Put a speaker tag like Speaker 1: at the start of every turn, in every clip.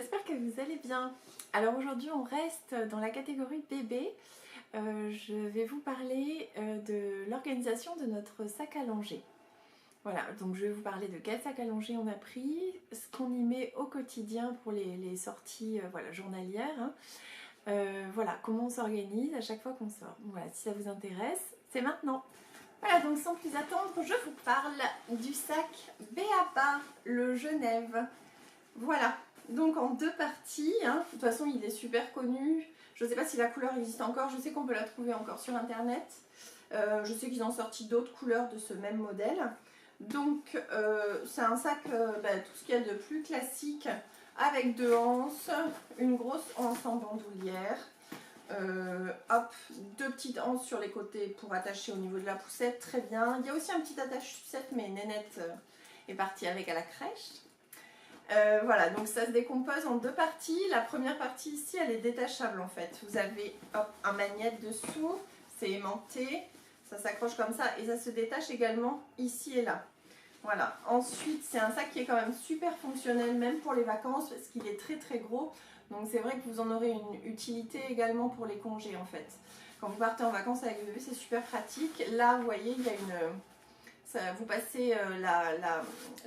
Speaker 1: j'espère que vous allez bien. Alors aujourd'hui on reste dans la catégorie bébé. Je vais vous parler de l'organisation de notre sac à langer. Voilà, donc je vais vous parler de quel sac à langer on a pris, ce qu'on y met au quotidien pour les sorties voilà, journalières. Voilà, comment on s'organise à chaque fois qu'on sort. Voilà, si ça vous intéresse, c'est maintenant. Voilà, donc sans plus attendre, je vous parle du sac B.A.B.A. le Genève. Voilà, donc en deux parties, hein. De toute façon il est super connu, je ne sais pas si la couleur existe encore, je sais qu'on peut la trouver encore sur internet, je sais qu'ils ont sorti d'autres couleurs de ce même modèle. Donc c'est un sac, tout ce qu'il y a de plus classique, avec deux anses, une grosse anse en bandoulière, hop, deux petites anses sur les côtés pour attacher au niveau de la poussette, très bien. Il y a aussi un petit attache-sucette, mais Nénette est partie avec à la crèche. Voilà, donc ça se décompose en deux parties. La première partie ici, elle est détachable en fait. Vous avez hop, un magnète dessous, c'est aimanté, ça s'accroche comme ça et ça se détache également ici et là. Voilà, ensuite c'est un sac qui est quand même super fonctionnel même pour les vacances parce qu'il est très très gros. Donc c'est vrai que vous en aurez une utilité également pour les congés en fait. Quand vous partez en vacances avec le bébé, c'est super pratique. Là, vous voyez, il y a une... vous passez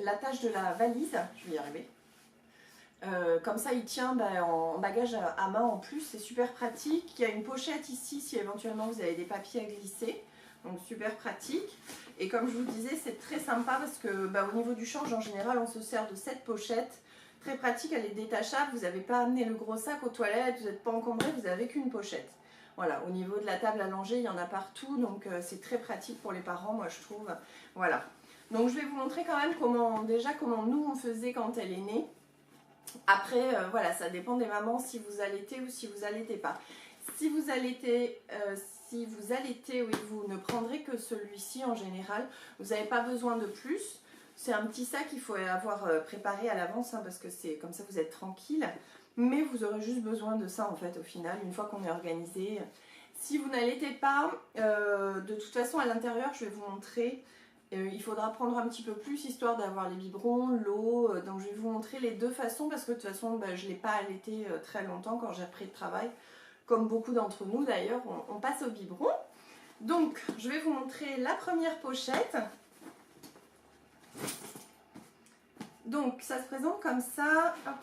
Speaker 1: l'attache de la valise, je vais y arriver. Comme ça il tient en bagage à main en plus, c'est super pratique. Il y a une pochette ici si éventuellement vous avez des papiers à glisser, donc super pratique. Et comme je vous disais, c'est très sympa parce que au niveau du change en général on se sert de cette pochette. Très pratique, elle est détachable, vous n'avez pas amené le gros sac aux toilettes, vous n'êtes pas encombré, vous n'avez qu'une pochette. Voilà, au niveau de la table à langer, il y en a partout, donc c'est très pratique pour les parents, moi je trouve. Voilà, donc je vais vous montrer quand même comment nous on faisait quand elle est née. Après, voilà, ça dépend des mamans si vous allaitez ou si vous allaitez pas. Si vous allaitez, oui, vous ne prendrez que celui-ci en général. Vous n'avez pas besoin de plus. C'est un petit sac qu'il faut avoir préparé à l'avance, hein, parce que c'est comme ça vous êtes tranquille. Mais vous aurez juste besoin de ça en fait au final, une fois qu'on est organisé. Si vous n'allaitez pas, de toute façon à l'intérieur, je vais vous montrer. Il faudra prendre un petit peu plus histoire d'avoir les biberons, l'eau. Donc je vais vous montrer les deux façons parce que de toute façon je ne l'ai pas allaité très longtemps quand j'ai repris le travail. Comme beaucoup d'entre nous d'ailleurs, on passe au biberon. Donc je vais vous montrer la première pochette. Donc ça se présente comme ça. Hop.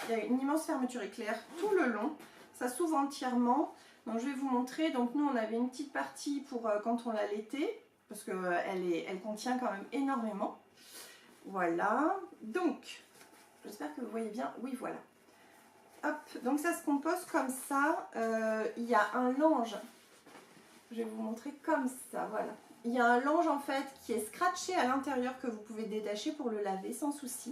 Speaker 1: Il y a une immense fermeture éclair tout le long. Ça s'ouvre entièrement. Donc je vais vous montrer. Donc nous on avait une petite partie pour quand on l'allaitait, parce qu'elle contient quand même énormément. Voilà, donc, j'espère que vous voyez bien, oui voilà. Hop, donc ça se compose comme ça, il y a un lange, je vais vous montrer comme ça, voilà. Il y a un lange en fait qui est scratché à l'intérieur que vous pouvez détacher pour le laver sans souci.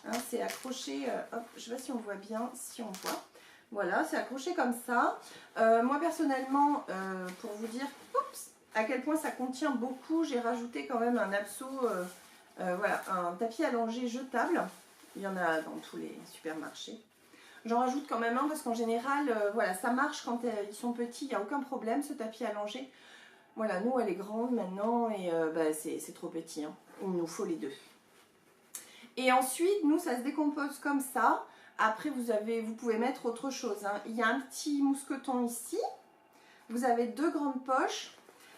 Speaker 1: Hein, c'est accroché, hop, je ne sais pas si on voit bien, si on voit. Voilà, c'est accroché comme ça. Moi personnellement, pour vous dire, oups, à quel point ça contient beaucoup, j'ai rajouté quand même un abceau, voilà, un tapis à langer jetable. Il y en a dans tous les supermarchés. J'en rajoute quand même un parce qu'en général, voilà, ça marche quand ils sont petits, il n'y a aucun problème ce tapis à langer. Voilà, nous elle est grande maintenant et c'est trop petit, hein. Il nous faut les deux. Et ensuite, nous ça se décompose comme ça. Après vous pouvez mettre autre chose, hein. Il y a un petit mousqueton ici. Vous avez deux grandes poches.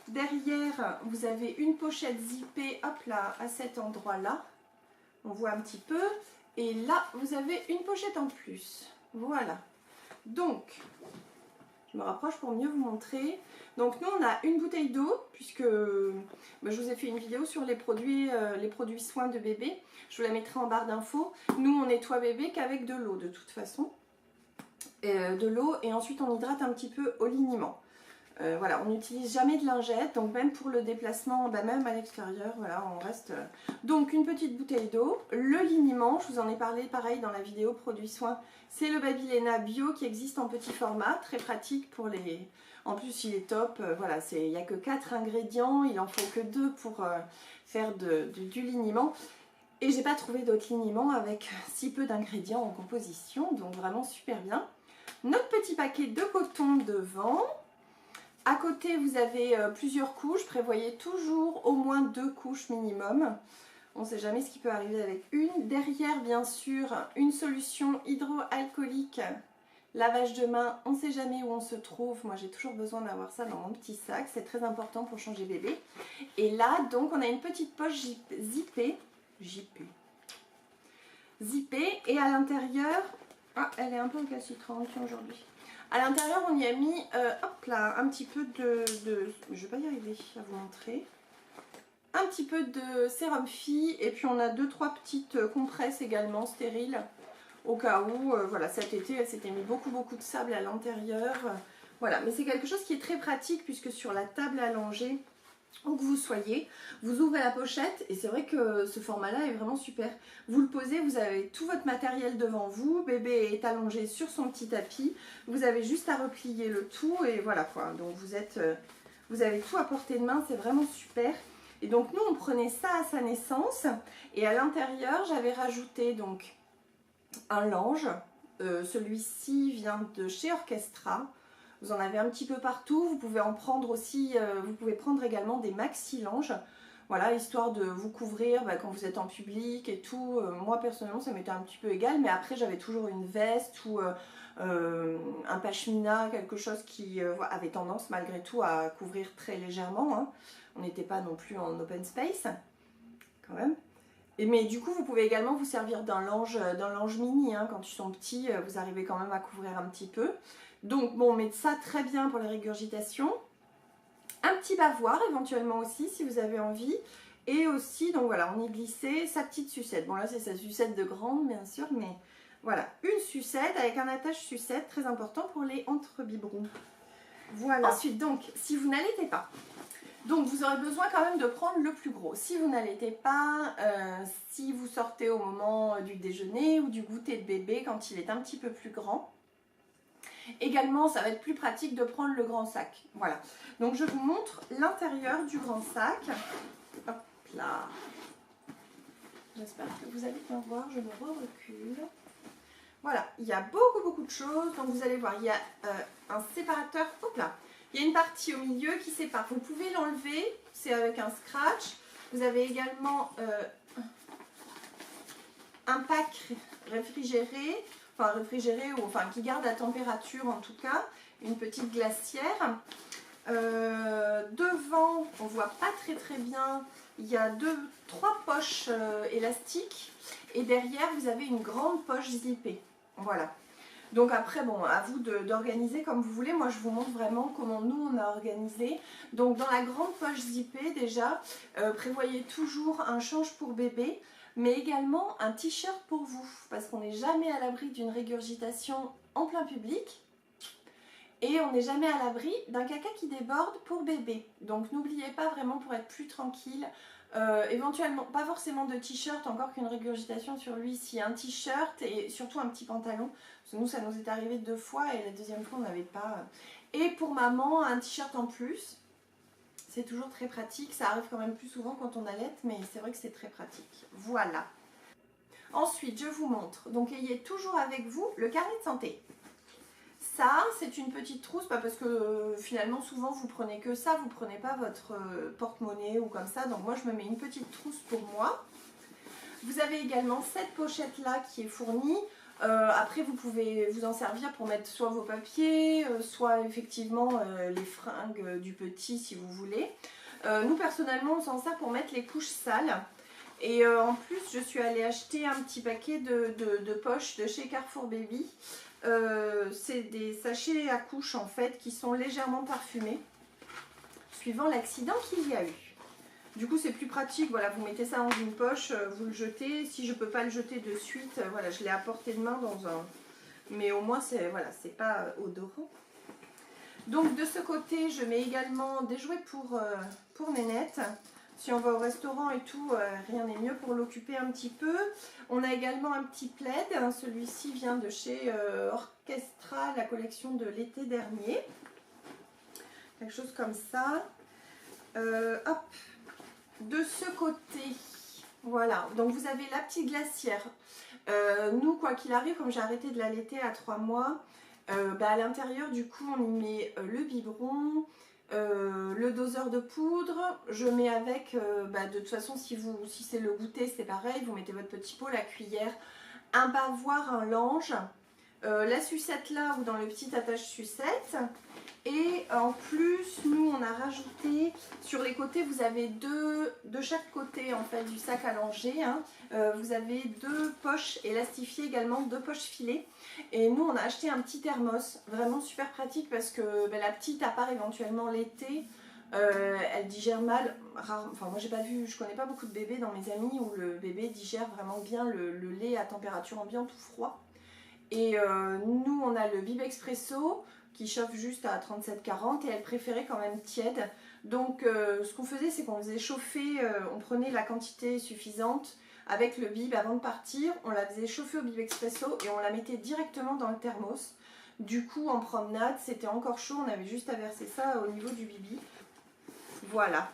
Speaker 1: Derrière, vous avez une pochette zippée, hop là, à cet endroit-là. On voit un petit peu. Et là, vous avez une pochette en plus. Voilà. Donc, je me rapproche pour mieux vous montrer. Donc, nous, on a une bouteille d'eau, puisque je vous ai fait une vidéo sur les produits soins de bébé. Je vous la mettrai en barre d'infos. Nous, on nettoie bébé qu'avec de l'eau, de toute façon. De l'eau, et ensuite, on hydrate un petit peu au liniment. Voilà, on n'utilise jamais de lingette, donc même pour le déplacement, même à l'extérieur, voilà, on reste... Donc une petite bouteille d'eau, le liniment, je vous en ai parlé pareil dans la vidéo produits soins, c'est le Babyléna bio qui existe en petit format, très pratique pour les... En plus il est top, voilà, il n'y a que 4 ingrédients, il en faut que 2 pour faire du liniment. Et j'ai pas trouvé d'autres liniments avec si peu d'ingrédients en composition, donc vraiment super bien. Notre petit paquet de coton devant. À côté, vous avez plusieurs couches. Prévoyez toujours au moins 2 couches minimum. On ne sait jamais ce qui peut arriver avec une. Derrière, bien sûr, une solution hydroalcoolique. Lavage de main, on ne sait jamais où on se trouve. Moi, j'ai toujours besoin d'avoir ça dans mon petit sac. C'est très important pour changer bébé. Et là, donc, on a une petite poche zippée. Zippée. Et à l'intérieur... Ah, elle est un peu récalcitrante aujourd'hui. À l'intérieur, on y a mis, hop là, un petit peu de... Je ne vais pas y arriver à vous montrer. Un petit peu de sérum Phi. Et puis, on a 2-3 petites compresses également stériles. Au cas où, voilà, cet été, elle s'était mis beaucoup de sable à l'intérieur. Voilà, mais c'est quelque chose qui est très pratique puisque sur la table allongée, où que vous soyez, vous ouvrez la pochette et c'est vrai que ce format-là est vraiment super. Vous le posez, vous avez tout votre matériel devant vous, bébé est allongé sur son petit tapis, vous avez juste à replier le tout et voilà quoi. Donc vous avez tout à portée de main, c'est vraiment super. Et donc nous, on prenait ça à sa naissance et à l'intérieur, j'avais rajouté donc un lange, celui-ci vient de chez Orchestra, vous en avez un petit peu partout, vous pouvez en prendre aussi, vous pouvez prendre également des maxi langes, voilà, histoire de vous couvrir quand vous êtes en public et tout. Moi personnellement ça m'était un petit peu égal, mais après j'avais toujours une veste ou un pashmina, quelque chose qui avait tendance malgré tout à couvrir très légèrement, hein. On n'était pas non plus en open space, quand même. Mais du coup, vous pouvez également vous servir d'un lange mini, hein, quand ils sont petits, vous arrivez quand même à couvrir un petit peu. Donc bon, mais ça très bien pour les régurgitations. Un petit bavoir éventuellement aussi, si vous avez envie. Et aussi, donc voilà, on y glissait sa petite sucette. Bon là, c'est sa sucette de grande, bien sûr, mais voilà, une sucette avec un attache sucette, très important pour les entre-biberons. Voilà. Ensuite, donc, si vous n'allaitez pas, donc vous aurez besoin quand même de prendre le plus gros. Si vous n'allaitez pas, si vous sortez au moment du déjeuner ou du goûter de bébé quand il est un petit peu plus grand. Également, ça va être plus pratique de prendre le grand sac. Voilà. Donc je vous montre l'intérieur du grand sac. Hop là. J'espère que vous allez bien voir, je me recule. Voilà, il y a beaucoup de choses. Donc vous allez voir, il y a un séparateur. Hop là. Il y a une partie au milieu qui sépare. Vous pouvez l'enlever, c'est avec un scratch. Vous avez également un pack réfrigéré, enfin qui garde la température en tout cas, une petite glacière. Devant, on voit pas très bien, il y a 3 poches élastiques et derrière vous avez une grande poche zippée. Voilà. Donc après, bon, à vous d'organiser comme vous voulez. Moi, je vous montre vraiment comment nous, on a organisé. Donc, dans la grande poche zippée, déjà, prévoyez toujours un change pour bébé, mais également un t-shirt pour vous, parce qu'on n'est jamais à l'abri d'une régurgitation en plein public. Et on n'est jamais à l'abri d'un caca qui déborde pour bébé. Donc, n'oubliez pas vraiment pour être plus tranquille. Éventuellement, pas forcément de t-shirt, encore qu'une régurgitation sur lui, si un t-shirt et surtout un petit pantalon. Parce que nous, ça nous est arrivé 2 fois et la deuxième fois, on n'avait pas. Et pour maman, un t-shirt en plus. C'est toujours très pratique. Ça arrive quand même plus souvent quand on allaite, mais c'est vrai que c'est très pratique. Voilà. Ensuite, je vous montre. Donc, ayez toujours avec vous le carnet de santé. Ça, c'est une petite trousse, parce que finalement, souvent, vous prenez que ça, vous prenez pas votre porte-monnaie ou comme ça. Donc moi, je me mets une petite trousse pour moi. Vous avez également cette pochette-là qui est fournie. Après, vous pouvez vous en servir pour mettre soit vos papiers, soit effectivement les fringues du petit, si vous voulez. Nous, personnellement, on s'en sert pour mettre les couches sales. Et en plus, je suis allée acheter un petit paquet de poches de chez Carrefour Baby. C'est des sachets à couches en fait qui sont légèrement parfumés suivant l'accident qu'il y a eu. Du coup c'est plus pratique, voilà, vous mettez ça dans une poche, vous le jetez. Si je peux pas le jeter de suite, voilà, je l'ai à portée de main dans un... Mais au moins c'est voilà, c'est pas odorant. Donc de ce côté je mets également des jouets pour Nénette. Si on va au restaurant et tout, rien n'est mieux pour l'occuper un petit peu. On a également un petit plaid. Celui-ci vient de chez Orchestra, la collection de l'été dernier. Quelque chose comme ça. Hop. De ce côté, voilà. Donc vous avez la petite glacière. Nous, quoi qu'il arrive, comme j'ai arrêté de l'allaiter à 3 mois, à l'intérieur, du coup, on y met le biberon, le doseur de poudre, je mets avec, de toute façon si c'est le goûter c'est pareil, vous mettez votre petit pot, la cuillère, un bavoir, un lange, la sucette là ou dans le petit attache sucette. Et en plus, nous on a rajouté sur les côtés, vous avez de chaque côté en fait du sac à langer, hein, vous avez 2 poches élastifiées également, 2 poches filées. Et nous on a acheté un petit thermos, vraiment super pratique parce que la petite à part éventuellement l'été, elle digère mal, enfin moi j'ai pas vu, je connais pas beaucoup de bébés dans mes amis où le bébé digère vraiment bien le lait à température ambiante ou froid. Et nous on a le bib expresso qui chauffe juste à 37-40 et elle préférait quand même tiède. Donc ce qu'on faisait c'est qu'on faisait chauffer, on prenait la quantité suffisante avec le bib avant de partir, on la faisait chauffer au bib expresso et on la mettait directement dans le thermos. Du coup en promenade c'était encore chaud, on avait juste à verser ça au niveau du bibi. Voilà.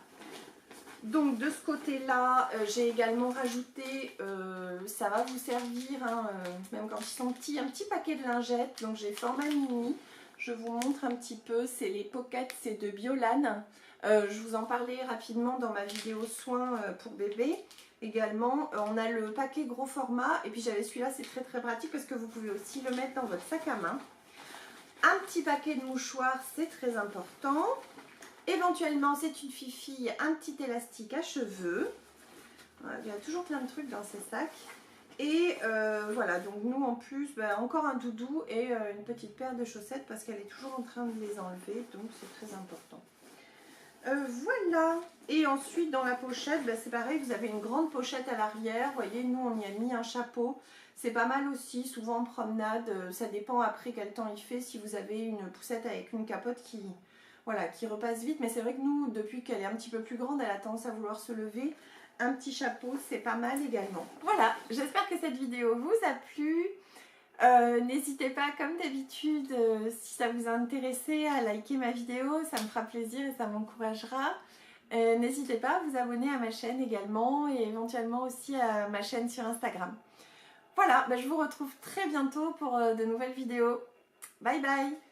Speaker 1: Donc de ce côté là j'ai également rajouté, ça va vous servir hein, même quand ils sont petits, un petit paquet de lingettes. Donc j'ai format mini, je vous montre un petit peu, c'est les pockets, c'est de Biolane. Je vous en parlais rapidement dans ma vidéo soins pour bébé. Également on a le paquet gros format et puis j'avais celui-là, c'est très très pratique parce que vous pouvez aussi le mettre dans votre sac à main. Un petit paquet de mouchoirs, c'est très important. Éventuellement, c'est une fifi, un petit élastique à cheveux. Voilà, il y a toujours plein de trucs dans ces sacs. Et voilà, donc nous en plus, encore un doudou et une petite paire de chaussettes parce qu'elle est toujours en train de les enlever. Donc c'est très important. Voilà. Et ensuite, dans la pochette, c'est pareil, vous avez une grande pochette à l'arrière. Vous voyez, nous on y a mis un chapeau. C'est pas mal aussi, souvent en promenade. Ça dépend après quel temps il fait. Si vous avez une poussette avec une capote qui repasse vite, mais c'est vrai que nous, depuis qu'elle est un petit peu plus grande, elle a tendance à vouloir se lever. Un petit chapeau, c'est pas mal également. Voilà, j'espère que cette vidéo vous a plu. N'hésitez pas, comme d'habitude, si ça vous a intéressé, à liker ma vidéo, ça me fera plaisir et ça m'encouragera. N'hésitez pas à vous abonner à ma chaîne également et éventuellement aussi à ma chaîne sur Instagram. Voilà, je vous retrouve très bientôt pour de nouvelles vidéos. Bye bye!